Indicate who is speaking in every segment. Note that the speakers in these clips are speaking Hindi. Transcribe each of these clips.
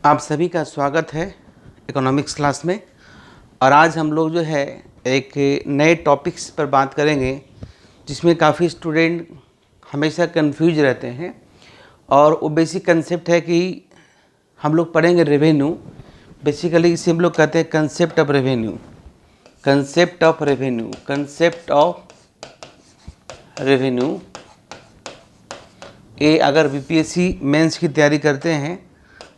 Speaker 1: आप सभी का स्वागत है इकोनॉमिक्स क्लास में। और आज हम लोग जो है एक नए टॉपिक्स पर बात करेंगे जिसमें काफ़ी स्टूडेंट हमेशा कंफ्यूज रहते हैं। और वो बेसिक कंसेप्ट है कि हम लोग पढ़ेंगे रेवेन्यू। बेसिकली इसे हम लोग कहते हैं concept of revenue. Concept of revenue, concept of revenue. ये अगर बीपीएससी मेंस की तैयारी करते हैं,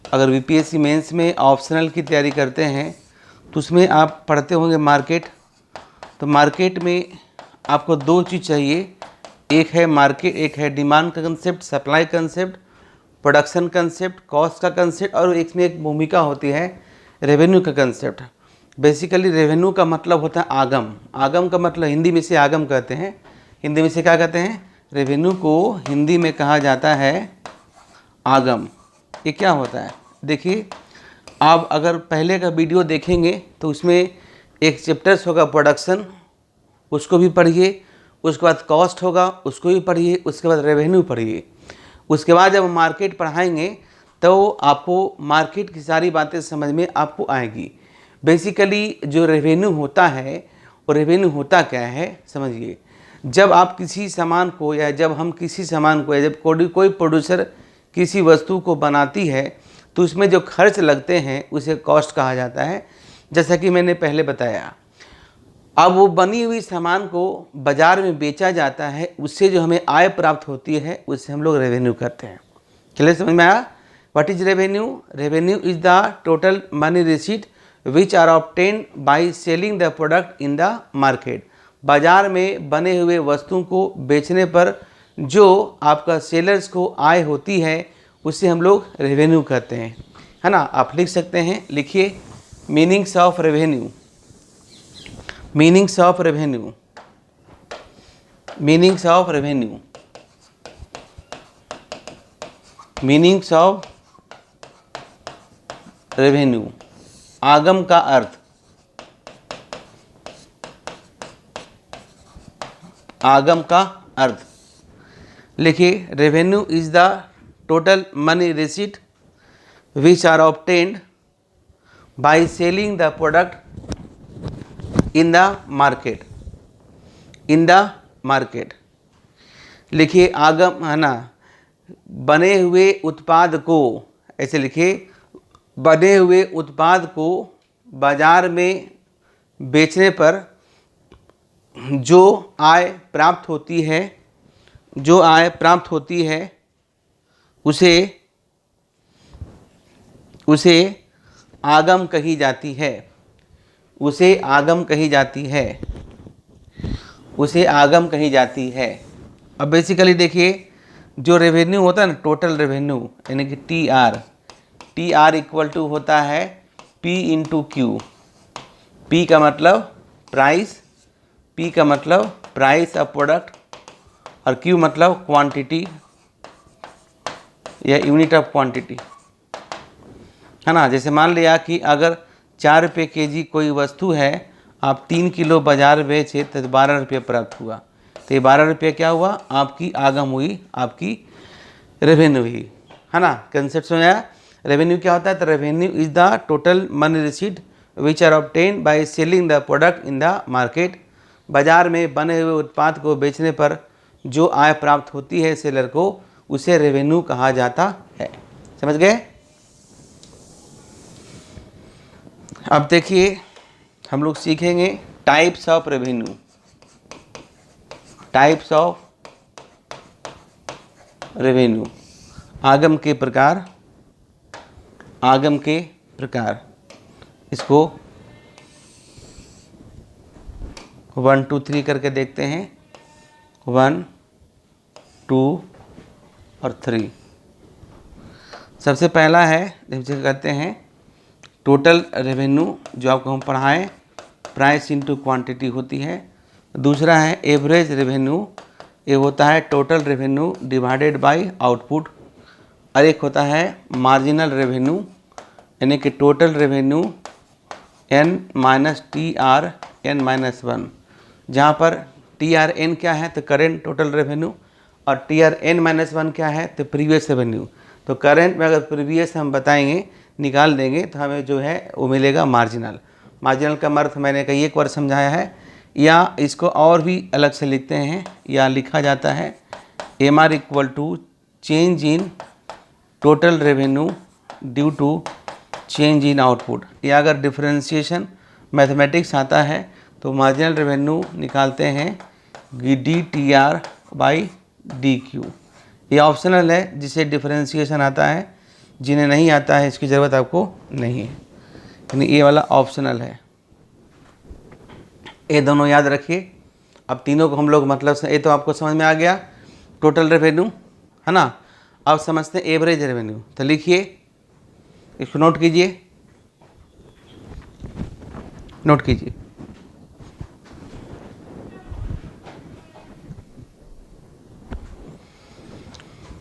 Speaker 1: अगर बीपीएससी मेंस में ऑप्शनल की तैयारी करते हैं तो उसमें आप पढ़ते होंगे मार्केट। तो मार्केट में आपको दो चीज़ चाहिए, एक है मार्केट, एक है डिमांड का concept, supply concept, production concept, cost का कंसेप्ट, और इसमें एक भूमिका होती है रेवेन्यू का कंसेप्ट। बेसिकली रेवेन्यू का मतलब होता है आगम। आगम का मतलब हिंदी में से आगम कहते हैं। हिंदी में से क्या कहते हैं? रेवेन्यू को हिंदी में कहा जाता है आगम। ये क्या होता है? देखिए, आप अगर पहले का वीडियो देखेंगे तो उसमें एक चैप्टर्स होगा प्रोडक्शन, उसको भी पढ़िए। उसके बाद कॉस्ट होगा, उसको भी पढ़िए। उसके बाद रेवेन्यू पढ़िए। उसके बाद जब मार्केट पढ़ाएंगे तो आपको मार्केट की सारी बातें समझ में आपको आएगी। बेसिकली जो रेवेन्यू होता है वो रेवेन्यू होता क्या है समझिए। जब आप किसी सामान को या जब हम किसी सामान को या जब कोई प्रोड्यूसर किसी वस्तु को बनाती है तो उसमें जो खर्च लगते हैं उसे कॉस्ट कहा जाता है, जैसा कि मैंने पहले बताया। अब वो बनी हुई सामान को बाज़ार में बेचा जाता है, उससे जो हमें आय प्राप्त होती है उससे हम लोग रेवेन्यू करते हैं। क्लियर समझ में आया? What is revenue? Revenue is the total money receipt which are obtained by selling the product in the market. बाज़ार में बने हुए वस्तुओं को बेचने पर जो आपका सेलर्स को आय होती है उसे हम लोग रेवेन्यू कहते हैं, है ना। आप लिख सकते हैं, लिखिए meanings of revenue. Meanings of revenue, meanings of revenue, meanings of revenue. आगम का अर्थ, आगम का अर्थ लिखिए। Revenue is the total money receipt which are obtained by selling the product in the market. In the market लिखिए आगम, है ना। बने हुए उत्पाद को, ऐसे लिखिए, बने हुए उत्पाद को बाजार में बेचने पर जो आय प्राप्त होती है, जो आय प्राप्त होती है उसे आगम कही जाती है। उसे आगम कही जाती है। उसे आगम कही जाती है। अब बेसिकली देखिए, जो रेवेन्यू होता है ना, टोटल रेवेन्यू, यानी कि टी आर इक्वल टू होता है पी इंटू क्यू। पी का मतलब प्राइस, पी का मतलब प्राइस ऑफ प्रोडक्ट, और क्यू मतलब क्वांटिटी या यूनिट ऑफ क्वांटिटी, है ना। जैसे मान लिया कि अगर 4 रुपये केजी कोई वस्तु है, आप 3 किलो बाजार बेचे तो 12 रुपये प्राप्त हुआ। तो ये 12 रुपये क्या हुआ? आपकी आगम हुई, आपकी रेवेन्यू हुई, है ना। कंसेप्ट समझाया? रेवेन्यू क्या होता है? तो revenue is the total money receipt which are obtained by selling the product in the market. बाजार में बने हुए उत्पाद को बेचने पर जो आय प्राप्त होती है सेलर को, उसे रेवेन्यू कहा जाता है। समझ गए? अब देखिए, हम लोग सीखेंगे types of revenue. Types of revenue, आगम के प्रकार, आगम के प्रकार। इसको 1 2 3 करके देखते हैं। 1 2 और 3। सबसे पहला है, जैसे कहते हैं टोटल रेवेन्यू, जो आपको हम पढ़ाएं, प्राइस इंटू क्वांटिटी होती है। दूसरा है एवरेज रेवेन्यू, ये होता है total revenue divided by output. और एक होता है मार्जिनल रेवेन्यू, यानी कि total revenue n minus T R N minus 1, जहाँ पर टी आर एन क्या है? तो करेंट टोटल रेवेन्यू, और टी आर एन माइनस 1 क्या है? तो प्रीवियस रेवेन्यू। तो करेंट में अगर प्रीवियस हम बताएंगे निकाल देंगे तो हमें जो है वो मिलेगा मार्जिनल। मार्जिनल का अर्थ मैंने कई एक बार समझाया है, या इसको और भी अलग से लिखते हैं, या लिखा जाता है MR equal to change in total revenue due to change in output. या अगर डिफरेंशिएशन मैथमेटिक्स आता है तो मार्जिनल रेवेन्यू निकालते हैं DTR बाई DQ। ये ऑप्शनल है, जिसे डिफरेंशिएशन आता है, जिन्हें नहीं आता है इसकी ज़रूरत आपको नहीं है, यानी ये वाला ऑप्शनल है। ये दोनों याद रखिए। अब तीनों को हम लोग मतलब से, ये तो आपको समझ में आ गया टोटल रेवेन्यू, है ना। अब समझते हैं एवरेज रेवेन्यू। तो लिखिए, इसको नोट कीजिए, नोट कीजिए।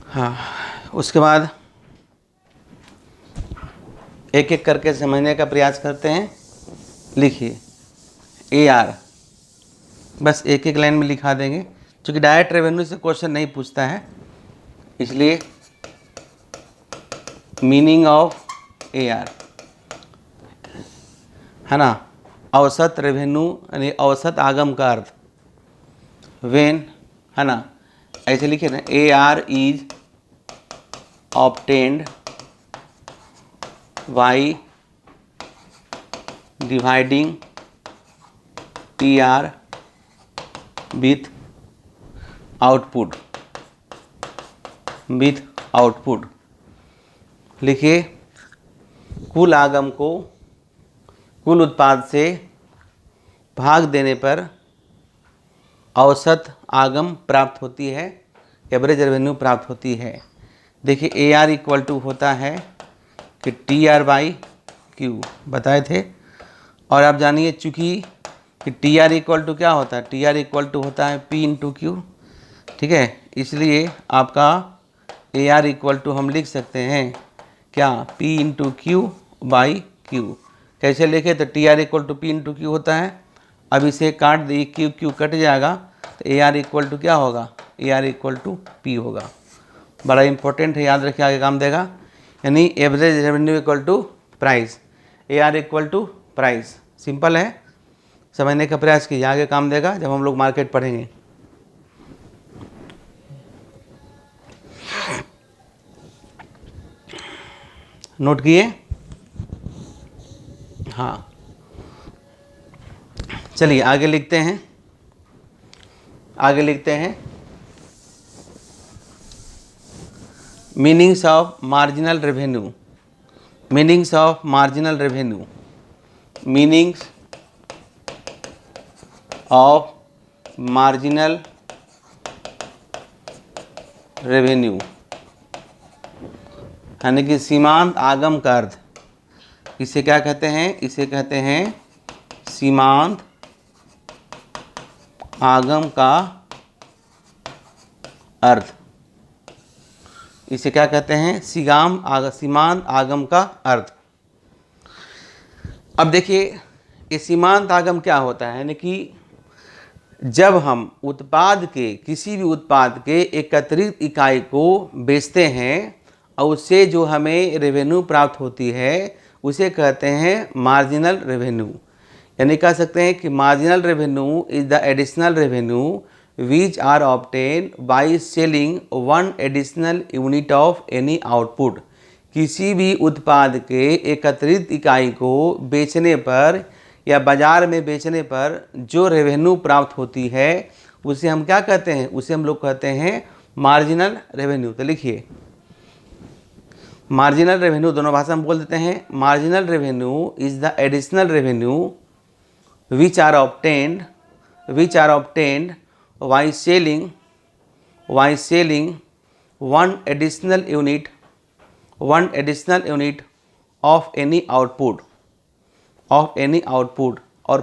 Speaker 1: हाँ, उसके बाद एक एक करके समझने का प्रयास करते हैं। लिखिए AR, बस एक एक लाइन में लिखा देंगे, क्योंकि डायरेक्ट रेवेन्यू से क्वेश्चन नहीं पूछता है, इसलिए मीनिंग ऑफ AR, है ना। औसत रेवेन्यू यानी औसत आगम का अर्थ, वेन, है ना, ऐसे लिखे ना, AR is obtained by dividing TR with output, with output. लिखिए, कुल आगम को कुल उत्पाद से भाग देने पर औसत आगम प्राप्त होती है, एवरेज रेवेन्यू प्राप्त होती है। देखिए AR इक्वल टू होता है कि TR बाई Q बताए थे, और आप जानिए चूँकि कि TR इक्वल टू क्या होता है, TR इक्वल टू होता है P इंटू Q, ठीक है। इसलिए आपका AR इक्वल टू हम लिख सकते हैं क्या, P into Q by Q। कैसे लिखे, तो TR equal to P into Q होता है। अब इसे काट दी, Q कट जाएगा, तो AR इक्वल टू क्या होगा, AR इक्वल टू P होगा। बड़ा इंपॉर्टेंट है, याद रखिए, आगे काम देगा। यानी average revenue equal to price, AR equal to price. Simple है, समझने का प्रयास कीजिए, आगे काम देगा जब हम लोग मार्केट पढ़ेंगे। नोट किए, हाँ। चलिए आगे लिखते हैं, आगे लिखते हैं meanings of marginal revenue, meanings of marginal revenue, meanings of marginal revenue, यानी कि सीमांत आगम का अर्थ। इसे क्या कहते हैं, इसे कहते हैं सीमांत आगम का अर्थ। इसे क्या कहते हैं, सीमांत आगम का अर्थ। अब देखिए, ये सीमांत आगम क्या होता है, यानी कि जब हम उत्पाद के, किसी भी उत्पाद के एकत्रित इकाई को बेचते हैं और उससे जो हमें रेवेन्यू प्राप्त होती है उसे कहते हैं मार्जिनल रेवेन्यू। यानी कह सकते हैं कि marginal revenue is the additional revenue which are obtain by selling one additional unit of any output. किसी भी उत्पाद के एकत्रित इकाई को बेचने पर या बाज़ार में बेचने पर जो रेवेन्यू प्राप्त होती है उसे हम क्या कहते हैं, उसे हम लोग कहते हैं मार्जिनल रेवेन्यू। तो लिखिए, मार्जिनल रेवेन्यू दोनों भाषा में बोल देते हैं। Marginal revenue is the additional revenue which are obtained by selling one additional unit of any output और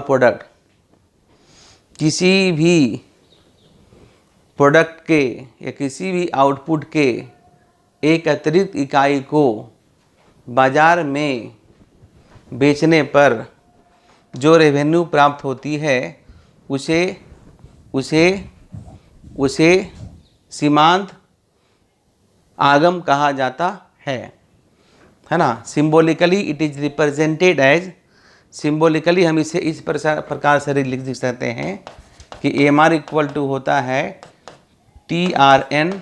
Speaker 1: प्रोडक्ट। किसी भी प्रोडक्ट के या किसी भी आउटपुट के एक अतिरिक्त इकाई को बाज़ार में बेचने पर जो रेवेन्यू प्राप्त होती है उसे सीमांत आगम कहा जाता है ना। Symbolically it is represented as, symbolically हम इसे इस प्रकार से लिख सकते हैं कि AMR इक्वल टू होता है TRN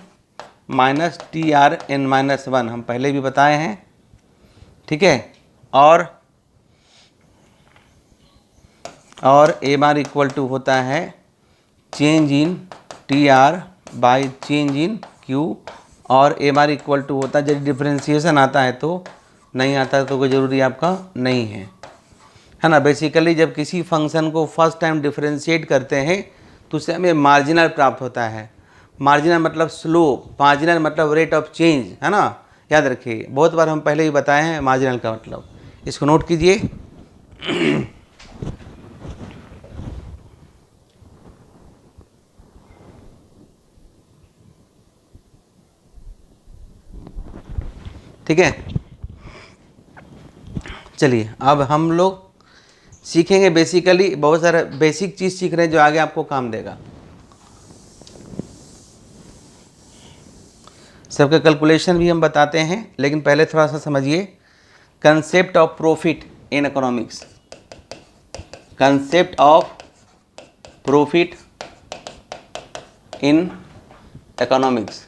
Speaker 1: माइनस TRN-1, हम पहले भी बताए हैं, ठीक है। और AMR इक्वल टू होता है change in TR by change in Q, और AMR इक्वल टू होता है, जब डिफ्रेंशिएशन आता है तो नहीं आता तो कोई ज़रूरी आपका नहीं है ना। बेसिकली जब किसी फंक्शन को फर्स्ट टाइम डिफ्रेंशिएट करते हैं तो उससे हमें मार्जिनल प्राप्त होता है। मार्जिनल मतलब स्लोप, मार्जिनल मतलब रेट ऑफ चेंज, है ना, याद रखिए, बहुत बार हम पहले ही बताए हैं मार्जिनल का मतलब, इसको नोट कीजिए। ठीक है, चलिए अब हम लोग सीखेंगे बेसिकली बहुत सारे बेसिक चीज़ सीख रहे हैं जो आगे आपको काम देगा। सबके कैलकुलेशन भी हम बताते हैं, लेकिन पहले थोड़ा सा समझिए concept of profit in economics. Concept of profit in economics,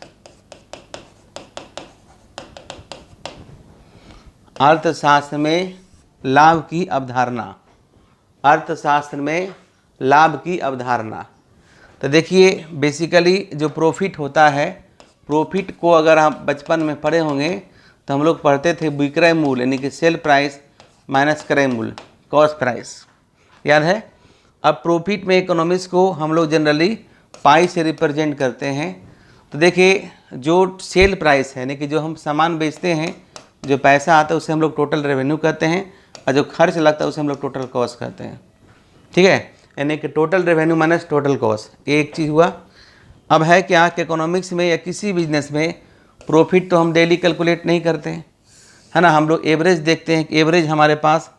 Speaker 1: अर्थशास्त्र में लाभ की अवधारणा, अर्थशास्त्र में लाभ की अवधारणा। तो देखिए बेसिकली जो प्रॉफिट होता है, प्रॉफिट को अगर आप बचपन में पढ़े होंगे तो हम लोग पढ़ते थे विक्रय मूल्य यानी कि सेल प्राइस माइनस क्रय मूल्य, कॉस्ट प्राइस, याद है। अब प्रॉफिट में इकोनॉमिक्स को हम लोग जनरली पाई से रिप्रेजेंट करते हैं। तो देखिए जो सेल प्राइस है यानी कि जो हम सामान बेचते हैं, जो पैसा आता है उसे हम लोग टोटल रेवेन्यू कहते हैं, और जो खर्च लगता है उसे हम लोग टोटल कॉस्ट कहते हैं, ठीक है। यानी कि total revenue minus total cost, एक चीज़ हुआ। अब है क्या कि इकोनॉमिक्स में या किसी बिजनेस में प्रॉफिट तो हम डेली कैलकुलेट नहीं करते हैं, है ना, हम लोग एवरेज देखते हैं कि एवरेज हमारे पास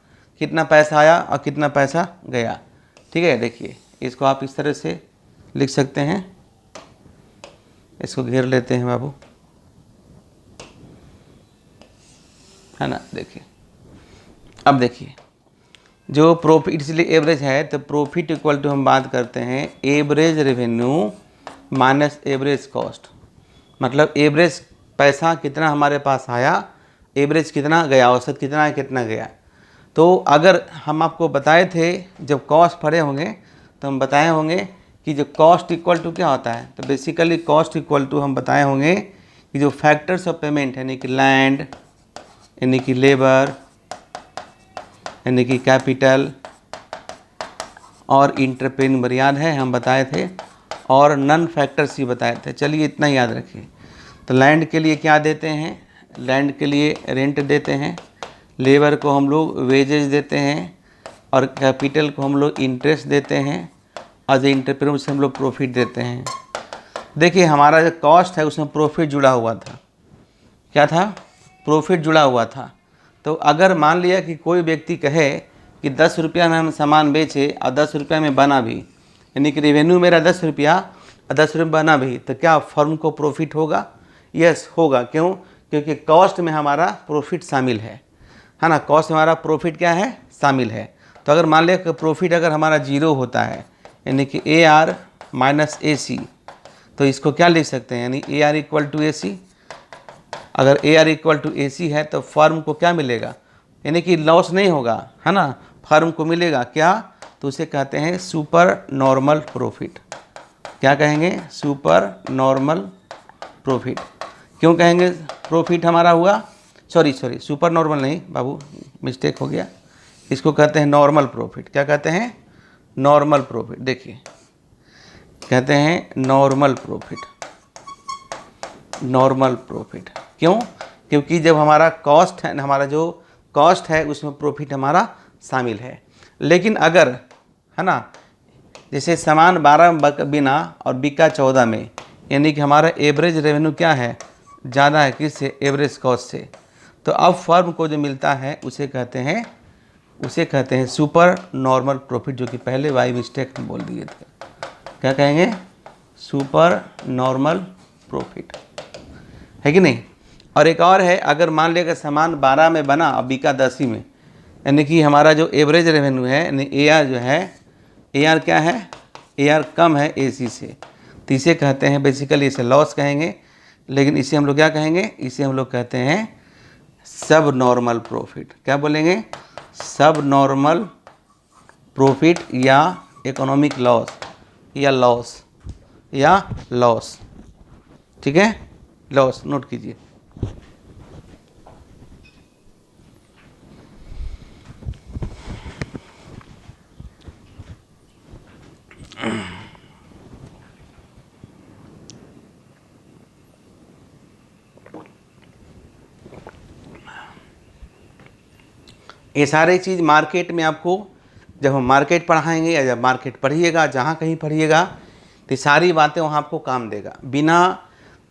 Speaker 1: कितना पैसा आया और कितना पैसा गया, ठीक है। देखिए इसको आप इस तरह से लिख सकते हैं, इसको घेर लेते हैं बाबू, है ना। देखिए अब देखिए जो प्रॉफिट, इसलिए एवरेज है तो प्रॉफिट इक्वल टू हम बात करते हैं average revenue minus average cost, मतलब एवरेज पैसा कितना हमारे पास आया, एवरेज कितना गया, औसत कितना है, कितना गया। तो अगर हम आपको बताए थे जब कॉस्ट पढ़े होंगे तो हम बताए होंगे कि जो कॉस्ट इक्वल टू क्या होता है, तो बेसिकली कॉस्ट इक्वल टू हम बताए होंगे कि जो फैक्टर्स ऑफ पेमेंट यानी कि लैंड यानी कि लेबर यानी कि कैपिटल और इंटरप्रेन्योर, याद है हम बताए थे, और नन फैक्टर्स ही बताए थे। चलिए इतना याद रखिए। तो लैंड के लिए क्या देते हैं, लैंड के लिए रेंट देते हैं, लेबर को हम लोग वेजेस देते हैं, और कैपिटल को हम लोग इंटरेस्ट देते हैं, और जो इंटरप्रेन्योर से हम लोग प्रॉफिट देते हैं। देखिए हमारा जो कॉस्ट है उसमें प्रॉफिट जुड़ा हुआ था, क्या था, प्रॉफिट जुड़ा हुआ था। तो अगर मान लिया कि कोई व्यक्ति कहे कि 10 रुपया में हम सामान बेचे और 10 रुपया में बना भी, यानी कि रेवेन्यू मेरा 10 रुपया और 10 रुपये बना भी, तो क्या फर्म को प्रॉफिट होगा? यस होगा। क्यों? क्योंकि कॉस्ट में हमारा प्रॉफिट शामिल है ना, कॉस्ट में हमारा प्रॉफिट क्या है, शामिल है। तो अगर मान लिया कि प्रॉफिट अगर हमारा जीरो होता है यानी कि AR माइनस AC, तो इसको क्या लिख सकते हैं, यानी AR इक्वल टू AC। अगर AR इक्वल टू AC है तो फर्म को क्या मिलेगा, यानी कि लॉस नहीं होगा, है ना, फर्म को मिलेगा क्या, तो उसे कहते हैं सुपर नॉर्मल प्रॉफिट। क्या कहेंगे, सुपर नॉर्मल प्रॉफिट। क्यों कहेंगे प्रॉफिट हमारा हुआ, सॉरी सुपर नॉर्मल नहीं बाबू, मिस्टेक हो गया, इसको कहते हैं नॉर्मल प्रॉफिट। क्या कहते हैं, नॉर्मल प्रॉफिट। देखिए कहते हैं नॉर्मल प्रॉफिट, नॉर्मल प्रॉफिट। क्यों? क्योंकि जब हमारा कॉस्ट है, हमारा जो कॉस्ट है उसमें प्रॉफिट हमारा शामिल है। लेकिन अगर, है ना, जैसे सामान 12 में बिना और बिका 14 में, यानी कि हमारा एवरेज रेवेन्यू क्या है, ज़्यादा है किससे, एवरेज कॉस्ट से, तो अब फर्म को जो मिलता है उसे कहते हैं सुपर नॉर्मल प्रॉफिट, जो कि पहले बाई मिस्टेक हम बोल दिए थे। क्या कहेंगे, सुपर नॉर्मल प्रॉफिट, है कि नहीं। और एक और है, अगर मान लिया कि सामान 12 में बना और बिका 10 ही में, यानी कि हमारा जो एवरेज रेवेन्यू है, यानी AR जो है, AR क्या है, AR कम है AC से, तो इसे कहते हैं बेसिकली, इसे लॉस कहेंगे, लेकिन इसे हम लोग क्या कहेंगे, इसे हम लोग कहते हैं सब नॉर्मल प्रॉफिट। क्या बोलेंगे, सब नॉर्मल प्रॉफिट या इकोनॉमिक लॉस या लॉस। ठीक है, लॉस नोट कीजिए। ये सारे चीज़ मार्केट में आपको, जब हम मार्केट पढ़ाएंगे या जब मार्केट पढ़िएगा, जहाँ कहीं पढ़िएगा, तो सारी बातें वहाँ आपको काम देगा। बिना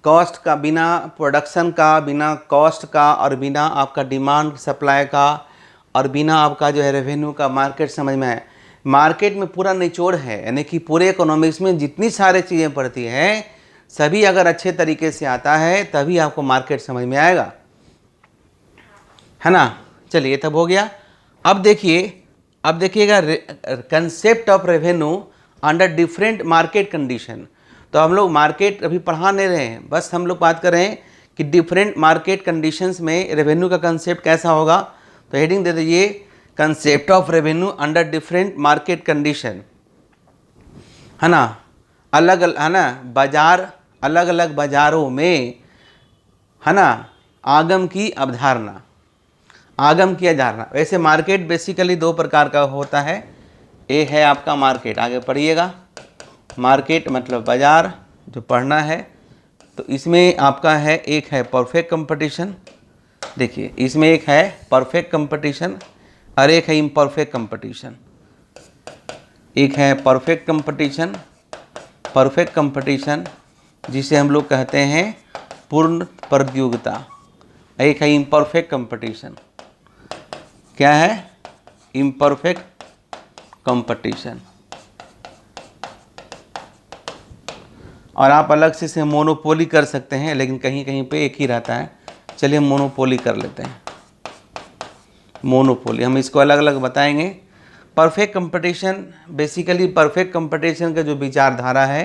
Speaker 1: कॉस्ट का, बिना प्रोडक्शन का, बिना कॉस्ट का, और बिना आपका डिमांड सप्लाई का, और बिना आपका जो है रेवेन्यू का मार्केट समझ में आए। मार्केट में पूरा निचोड़ है, यानी कि पूरे इकोनॉमिक्स में जितनी सारी चीज़ें पड़ती हैं, सभी अगर अच्छे तरीके से आता है तभी आपको मार्केट समझ में आएगा, है ना। चलिए, तब हो गया। अब देखिएगा concept of revenue under different market condition. तो हम लोग मार्केट अभी पढ़ा नहीं रहे हैं, बस हम लोग बात कर रहे हैं कि डिफरेंट मार्केट कंडीशंस में रेवेन्यू का कंसेप्ट कैसा होगा। तो हेडिंग दे दीजिए, concept of revenue under different market condition, है ना। अलग अलग, है ना, बाजार, अलग अलग बाजारों में, है ना, आगम की अवधारणा, आगम की अवधारणा। वैसे मार्केट बेसिकली दो प्रकार का होता है। ए है आपका मार्केट, आगे पढ़िएगा, मार्केट मतलब बाजार, जो पढ़ना है। तो इसमें आपका है, एक है परफेक्ट कंपटीशन, देखिए इसमें एक है परफेक्ट कंपटीशन और एक है इम्परफेक्ट कंपटीशन। एक है परफेक्ट कंपटीशन, परफेक्ट कंपटीशन जिसे हम लोग कहते हैं पूर्ण प्रतियोगिता। एक है इम्परफेक्ट कंपटीशन, क्या है, इम्परफेक्ट कंपटीशन। और आप अलग से इसे मोनोपोली कर सकते हैं, लेकिन कहीं कहीं पे एक ही रहता है। चलिए मोनोपोली कर लेते हैं, मोनोपोली, हम इसको अलग अलग बताएंगे। Perfect competition, basically perfect competition का जो विचारधारा है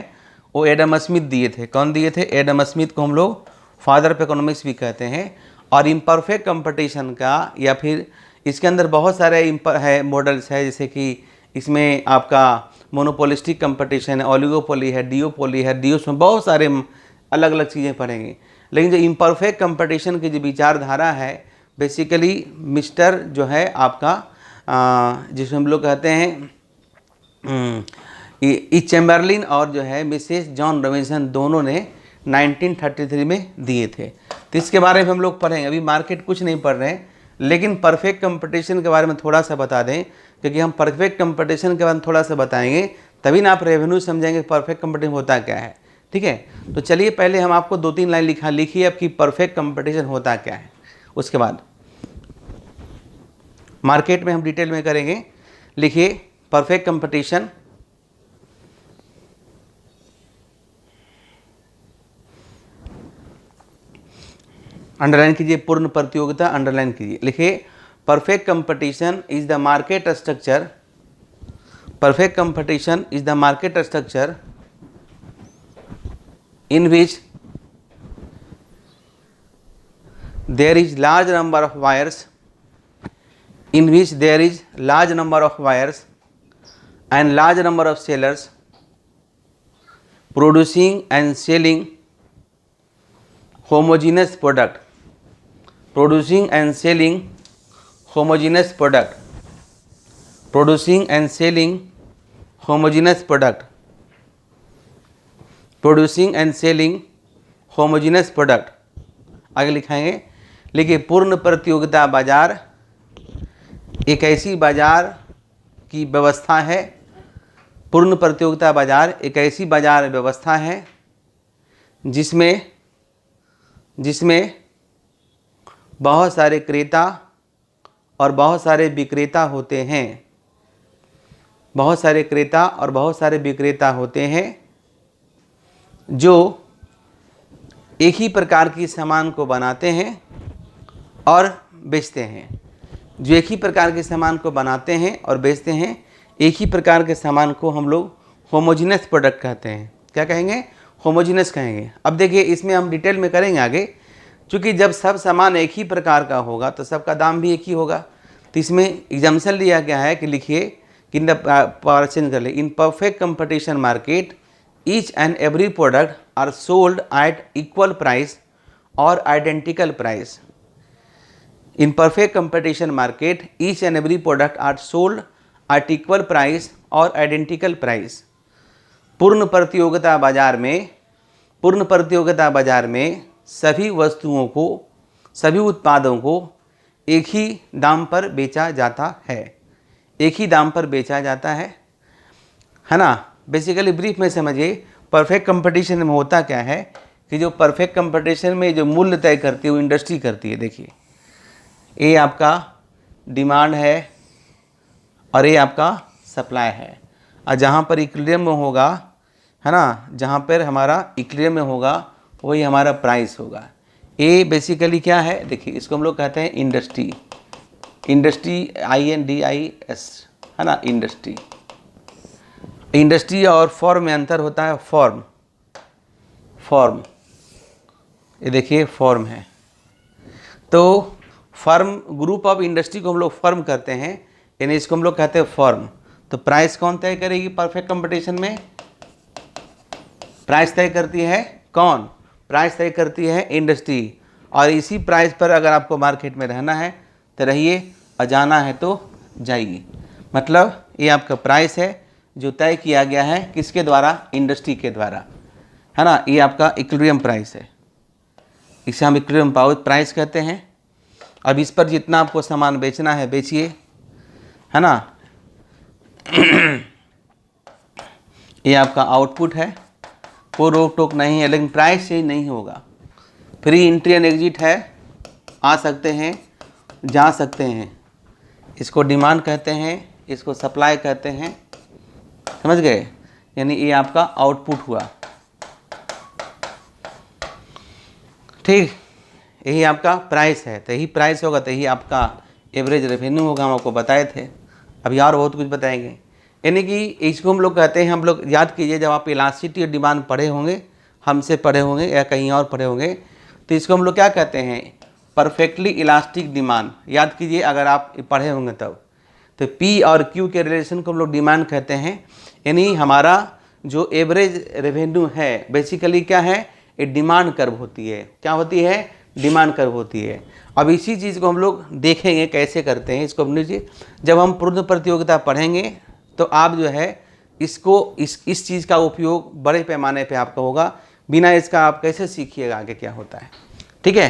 Speaker 1: वो एडम स्मिथ दिए थे। कौन दिए थे, एडम स्मिथ को हम लोग फादर ऑफ इकोनॉमिक्स भी कहते हैं। और इम्परफेक्ट कंपटीशन का, या फिर इसके अंदर बहुत सारे मॉडल्स है, जैसे कि इसमें आपका मोनोपोलिस्टिक कंपटीशन है, ओलिगोपोली है, डिओपोली है, डिओस में बहुत सारे अलग अलग चीज़ें पढ़ेंगे। लेकिन जो इम्परफेक्ट कंपटीशन की जो विचारधारा है, बेसिकली मिस्टर जो है आपका, जिसमें हम लोग कहते हैं ई चैम्बरलिन और जो है मिसेस जॉन रॉबिन्सन, दोनों ने 1933 में दिए थे। तो इसके बारे में हम लोग पढ़ेंगे, अभी मार्केट कुछ नहीं पढ़ रहे हैं, लेकिन परफेक्ट कंपटीशन के बारे में थोड़ा सा बता दें, क्योंकि हम परफेक्ट कंपटीशन के बारे में थोड़ा सा बताएंगे, तभी ना आप रेवेन्यू समझेंगे परफेक्ट कंपटीशन होता क्या है। ठीक है, तो चलिए पहले हम आपको 2-3 लाइन लिखिए आपकी परफेक्ट कंपटीशन होता क्या है, उसके बाद मार्केट में हम डिटेल में करेंगे। लिखिए परफेक्ट कंपटीशन, अंडरलाइन कीजिए, पूर्ण प्रतियोगिता अंडरलाइन कीजिए। लिखिए perfect competition is the market structure, perfect competition is the market structure in which there is large number of buyers, in which there is large number of buyers and large number of sellers producing and selling homogeneous product, producing and selling homogeneous product, producing and selling homogeneous product, producing and selling homogeneous product. आगे लिखाएंगे, लिखिए पूर्ण प्रतियोगिता बाजार एक ऐसी बाजार की व्यवस्था है, पूर्ण प्रतियोगिता बाजार एक ऐसी बाजार व्यवस्था है जिसमें बहुत सारे क्रेता और बहुत सारे विक्रेता होते हैं, बहुत सारे क्रेता और बहुत सारे विक्रेता होते हैं, जो एक ही प्रकार की सामान को बनाते हैं और बेचते हैं। जो एक ही प्रकार के सामान को बनाते हैं और बेचते हैं, एक ही प्रकार के सामान को हम लोग होमोजीनस प्रोडक्ट कहते हैं। क्या कहेंगे? होमोजीनस कहेंगे। अब देखिए इसमें हम डिटेल में करेंगे आगे, क्योंकि जब सब सामान एक ही प्रकार का होगा तो सबका दाम भी एक ही होगा। तो इसमें एग्जाम्पल लिया गया है कि लिखिए कि इन द पावर चेंज कर ले, in perfect competition market each and every product are sold at equal price और identical price. In perfect competition market each and every product are sold at equal price और आइडेंटिकल प्राइस। पूर्ण प्रतियोगिता बाजार में सभी वस्तुओं को, सभी उत्पादों को एक ही दाम पर बेचा जाता है। एक ही दाम पर बेचा जाता है ना। बेसिकली ब्रीफ में समझिए, परफेक्ट कंपटीशन में होता क्या है कि जो परफेक्ट कंपटीशन में जो मूल्य तय करती है वो इंडस्ट्री करती है। देखिए ये आपका डिमांड है और ये आपका सप्लाई है, और जहाँ पर इक्विलिब्रियम में होगा, है ना, जहाँ पर हमारा इक्विलिब्रियम में होगा वही हमारा प्राइस होगा। ये बेसिकली क्या है, देखिए इसको हम लोग कहते हैं इंडस्ट्री। इंडस्ट्री INDIS, है ना, इंडस्ट्री। इंडस्ट्री और फॉर्म में अंतर होता है। फॉर्म ये देखिए फॉर्म है, तो फर्म, ग्रुप ऑफ इंडस्ट्री को हम लोग फर्म करते हैं, यानी इसको हम लोग कहते हैं फर्म। तो प्राइस कौन तय करेगी परफेक्ट कंपटीशन में? प्राइस तय करती है कौन? प्राइस तय करती है इंडस्ट्री। और इसी प्राइस पर अगर आपको मार्केट में रहना है तो रहिए, और जाना है तो जाइए। मतलब ये आपका प्राइस है जो तय किया गया है किसके द्वारा? इंडस्ट्री के द्वारा, है ना। ये आपका इक्विलिब्रियम प्राइस है, इसे हम इक्विलिब्रियम प्राइस कहते हैं। अब इस पर जितना आपको सामान बेचना है बेचिए, है ना। ये आपका आउटपुट है, कोई रोक टोक नहीं है, लेकिन प्राइस चेंज नहीं होगा। फ्री एंट्री एंड एग्जिट है, आ सकते हैं, जा सकते हैं। इसको डिमांड कहते हैं, इसको सप्लाई कहते हैं, समझ गए। यानी ये आपका आउटपुट हुआ, ठीक। यही आपका प्राइस है, तो यही प्राइस होगा तो यही आपका एवरेज रेवेन्यू होगा। हम आपको बताए थे, अभी और बहुत कुछ बताएंगे। यानी कि इसको हम लोग कहते हैं, हम लोग याद कीजिए जब आप इलास्टिसिटी और डिमांड पढ़े होंगे, हमसे पढ़े होंगे या कहीं और पढ़े होंगे, तो इसको हम लोग क्या कहते हैं? Perfectly elastic demand. याद कीजिए अगर आप पढ़े होंगे तब। तो P और Q के रिलेशन को हम लोग डिमांड कहते हैं। यानी हमारा जो एवरेज रेवेन्यू है बेसिकली क्या है? ये डिमांड कर्व होती है। क्या होती है? डिमांड कर्व होती है। अब इसी चीज़ को हम लोग देखेंगे कैसे करते हैं इसको। लीजिए जब हम पूर्ण प्रतियोगिता पढ़ेंगे तो आप जो है इसको इस चीज़ का उपयोग बड़े पैमाने पे आपका होगा। बिना इसका आप कैसे सीखिएगा आगे क्या होता है, ठीक है।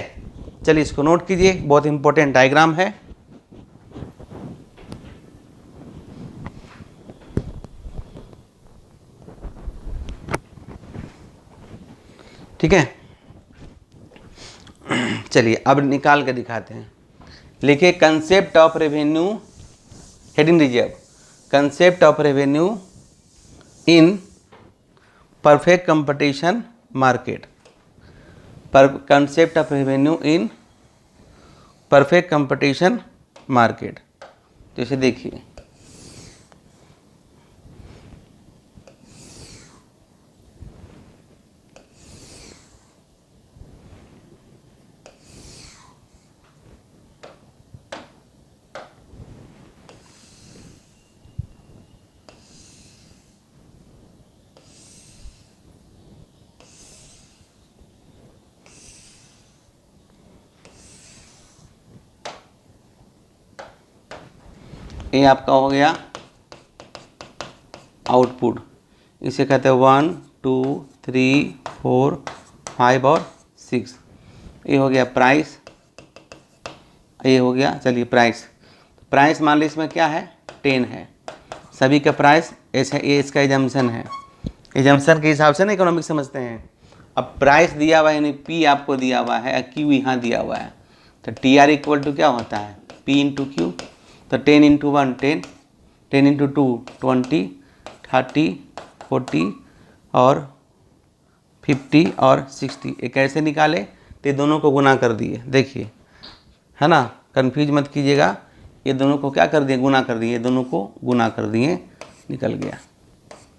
Speaker 1: चलिए इसको नोट कीजिए, बहुत इंपॉर्टेंट डायग्राम है। ठीक है, चलिए अब निकाल के दिखाते हैं। लिखिए concept of revenue, heading reserve, concept of revenue in perfect competition market. Concept of revenue in perfect competition market. तो इसे देखिए, ये आपका हो गया आउटपुट। इसे कहते हैं 1 2 3 4 5 और 6। ये हो गया प्राइस, ये हो गया, चलिए प्राइस मान लीजिए इसमें क्या है? 10 है। सभी का प्राइस ऐसे, ये इसका एजम्पशन है। एजम्पशन के हिसाब से ना इकोनॉमिक समझते हैं। अब प्राइस दिया हुआ है, यानी P आपको दिया हुआ है, Q यहाँ दिया हुआ है, तो TR इक्वल टू क्या होता है? P into Q। तो 10 इंटू 1 10, 10 इंटू 2 20, 30, 40 और 50 और 60। ये कैसे निकाले? तो ये दोनों को गुना कर दिए, देखिए, है ना, कन्फ्यूज मत कीजिएगा। ये दोनों को क्या कर दिए? गुना कर दिए, दोनों को गुना कर दिए, निकल गया।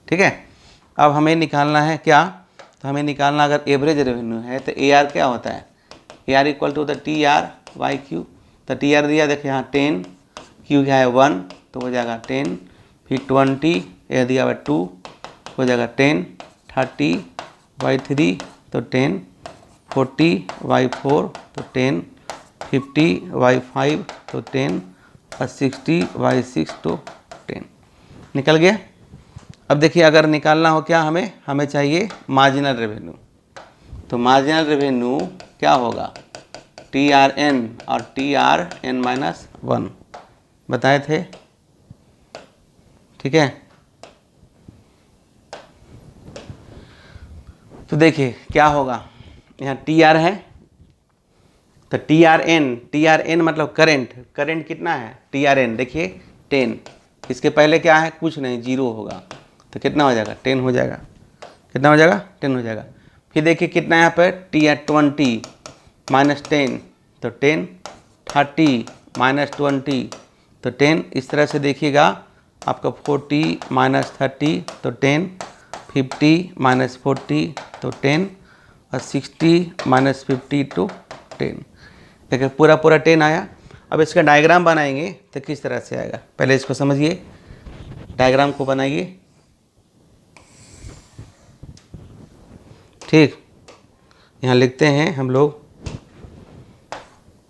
Speaker 1: ठीक है, अब हमें निकालना है क्या? तो हमें निकालना, अगर एवरेज रेवेन्यू है तो ए आर क्या होता है? A R equal to the T R by Q. तो टी आर दिया, देखिए यहाँ 10, क्यू क्या है 1, तो हो जाएगा 10, फिर 20, ए दिया हुआ 2, हो जाएगा 10, 30 वाई 3 तो 10, 40 वाई 4 तो 10, 50 वाई 5 तो 10 और 60 वाई 6 तो 10। निकल गया। अब देखिए, अगर निकालना हो क्या हमें चाहिए मार्जिनल रेवेन्यू। तो मार्जिनल रेवेन्यू क्या होगा? टी आर एन और टी आर एन माइनस 1 बताए थे। ठीक है, तो देखिए क्या होगा, यहाँ टी आर है तो टी आर एन मतलब करंट कितना है? टी आर एन देखिए 10, इसके पहले क्या है? कुछ नहीं, 0 होगा, तो कितना हो जाएगा? 10 हो जाएगा। कितना हो जाएगा? 10 हो जाएगा। फिर देखिए कितना यहाँ पर टी आर 20 माइनस 10 तो 10, 30 माइनस 20 तो 10। इस तरह से देखिएगा आपका 40 माइनस 30 तो 10, 50 माइनस 40 तो 10 और 60 माइनस 50 तो 10। देखिए पूरा 10 आया। अब इसका डायग्राम बनाएंगे तो किस तरह से आएगा, पहले इसको समझिए, डायग्राम को बनाइए। ठीक, यहाँ लिखते हैं हम लोग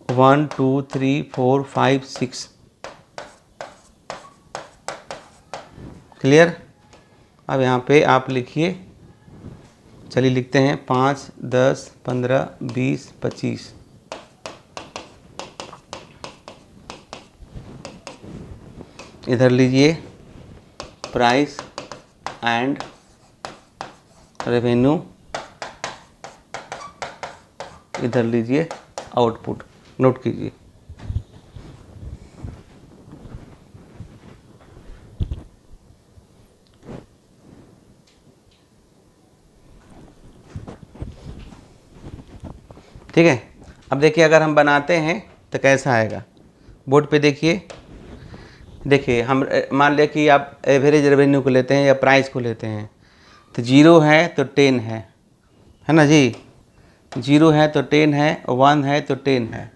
Speaker 1: 1 2 3 4 5 6। क्लियर? अब यहाँ पे आप लिखिए, चलिए लिखते हैं 5 10 15 20 25। इधर लीजिए प्राइस एंड रेवेन्यू, इधर लीजिए आउटपुट, नोट कीजिए। ठीक है, अब देखिए अगर हम बनाते हैं तो कैसा आएगा, बोर्ड पे देखिए। देखिए हम मान लिया कि आप एवरेज रेवेन्यू को लेते हैं या प्राइस को लेते हैं, तो 0 है तो 10 है ना जी, 0 है तो 10 है, 1 है तो 10 है,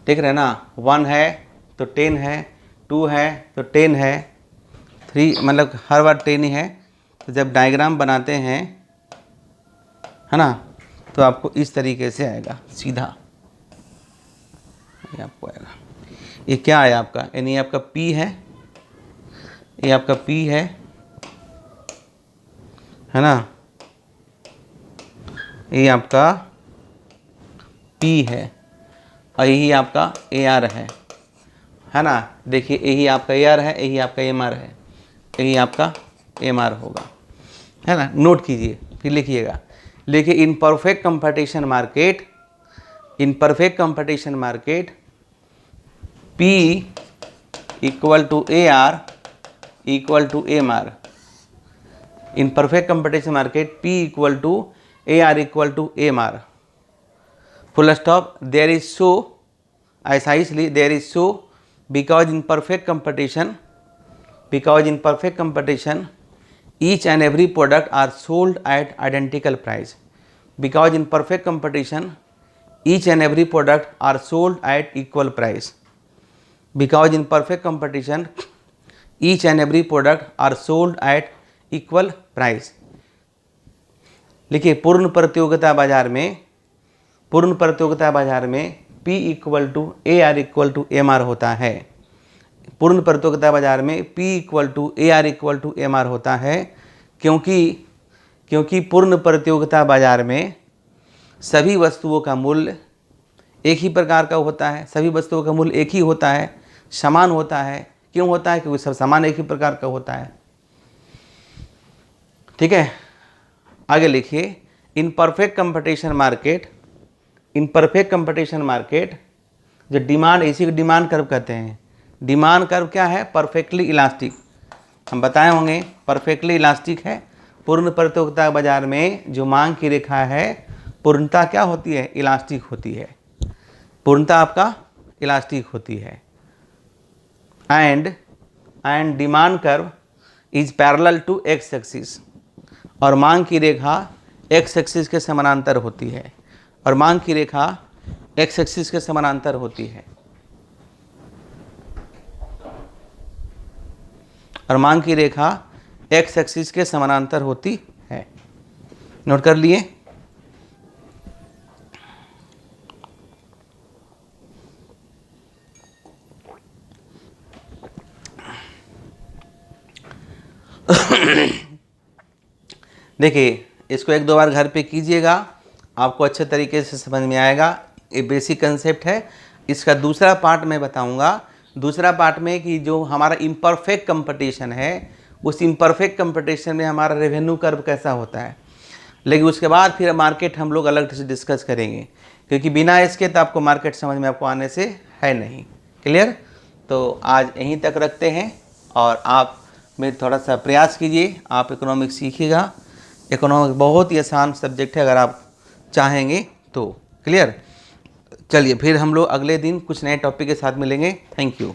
Speaker 1: देख रहे हैं ना, 1 है तो 10 है, 2 है तो 10 है, 3 मतलब हर बार 10 ही है। तो जब डायग्राम बनाते हैं, है ना, तो आपको इस तरीके से आएगा सीधा, ये आपको आएगा। ये क्या है आपका, यानी आपका P है, ये आपका P है ना, ये आपका P है और यही आपका AR है ना। देखिए यही आपका AR है, यही आपका MR है, यही आपका MR होगा, है ना। नोट कीजिए फिर लिखिएगा। देखिए in perfect competition market P equal to AR equal to MR। In perfect competition market P equal to AR equal to MR, full stop. There is so, ऐसा इसलिए there is so because in perfect competition each and every product are sold at identical price. Because in perfect competition each and every product are sold at equal price. Because in perfect competition each and every product are sold at equal price. लिखिए पूर्ण प्रतियोगिता बाजार में P equal to AR equal to MR होता है। पूर्ण प्रतियोगिता बाजार में P equal to AR equal to MR होता है, क्योंकि पूर्ण प्रतियोगिता बाजार में सभी वस्तुओं का मूल्य एक ही प्रकार का होता है, सभी वस्तुओं का मूल्य एक ही होता है, समान होता है। क्यों होता है? क्योंकि सब सामान एक ही प्रकार का होता है। ठीक है, आगे लिखिए इन परफेक्ट कंपटीशन मार्केट जो डिमांड, इसी को डिमांड कर्व कहते हैं। डिमांड कर्व क्या है? परफेक्टली इलास्टिक, हम बताए होंगे परफेक्टली इलास्टिक है पूर्ण प्रतियोगिता बाजार में जो मांग की रेखा है पूर्णता क्या होती है, इलास्टिक होती है, पूर्णता आपका इलास्टिक होती है। And demand curve is parallel to X axis, और मांग की रेखा एक्स एक्सिस के समानांतर होती है, और मांग की रेखा एक्स एक्सिस के समानांतर होती है, और मांग की रेखा एक्स एक्सिस के समानांतर होती है। नोट कर लिए। देखिए, इसको एक दो बार घर पे कीजिएगा, आपको अच्छे तरीके से समझ में आएगा। ये बेसिक कंसेप्ट है। इसका दूसरा पार्ट मैं बताऊंगा, दूसरा पार्ट में कि जो हमारा इम्परफेक्ट कंपटीशन है, उस इम्परफेक्ट कंपटीशन में हमारा रेवेन्यू कर्व कैसा होता है। लेकिन उसके बाद फिर मार्केट हम लोग अलग से डिस्कस करेंगे, क्योंकि बिना इसके तो आपको मार्केट समझ में आपको आने से है नहीं। क्लियर? तो आज यहीं तक रखते हैं, और आप में थोड़ा सा प्रयास कीजिए, आप इकोनॉमिक्स सीखिएगा। इकोनॉमिक्स बहुत ही आसान सब्जेक्ट है अगर आप चाहेंगे तो। क्लियर? चलिए, फिर हम लोग अगले दिन कुछ नए टॉपिक के साथ मिलेंगे। Thank you.